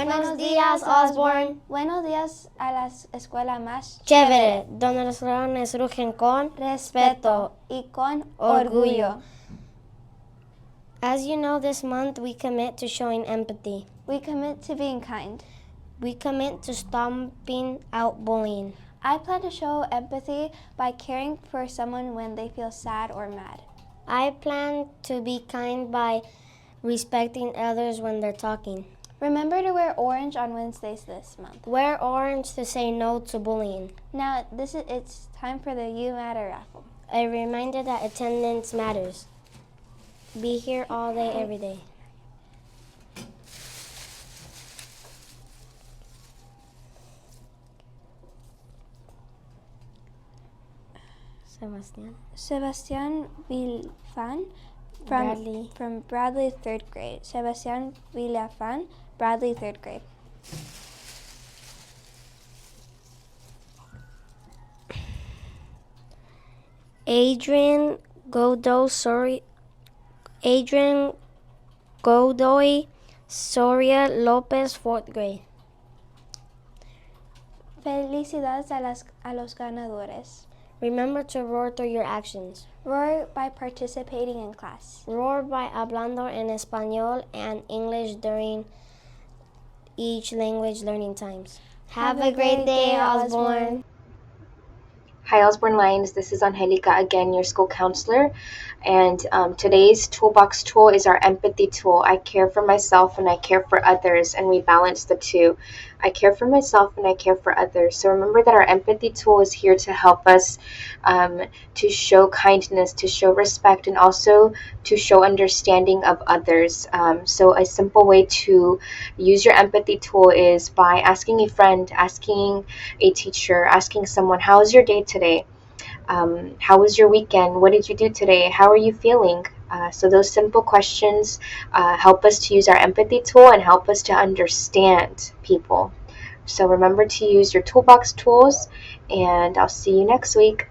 Buenos días, Osborne. Buenos días a la escuela más Chévere, donde los leones rugen con respeto y con orgullo. As you know, this month we commit to showing empathy. We commit to being kind. We commit to stomping out bullying. I plan to show empathy by caring for someone when they feel sad or mad. I plan to be kind by respecting others when they're talking. Remember to wear orange on Wednesdays this month. Wear orange to say no to bullying. Now, it's time for the You Matter raffle. A reminder that attendance matters. Be here all day, every day. Sebastian Villafan from Bradley, 3rd grade. Sebastian Villafan, Bradley, 3rd grade. Adrian Godoy Soria Lopez, 4th grade. Felicidades a los ganadores. Remember to roar through your actions. Roar by participating in class. Roar by hablando en español and English during each language learning times. Have a great day, Osborne. Hi, Osborne Lions. This is Angelica again, your school counselor. And today's Toolbox tool is our empathy tool. I care for myself and I care for others, and we balance the two. I care for myself and I care for others. So remember that our empathy tool is here to help us to show kindness, to show respect, and also to show understanding of others. So a simple way to use your empathy tool is by asking a friend, asking a teacher, asking someone, how was your day today? How was your weekend? What did you do today? How are you feeling? So those simple questions help us to use our empathy tool and help us to understand people. So remember to use your Toolbox tools, and I'll see you next week.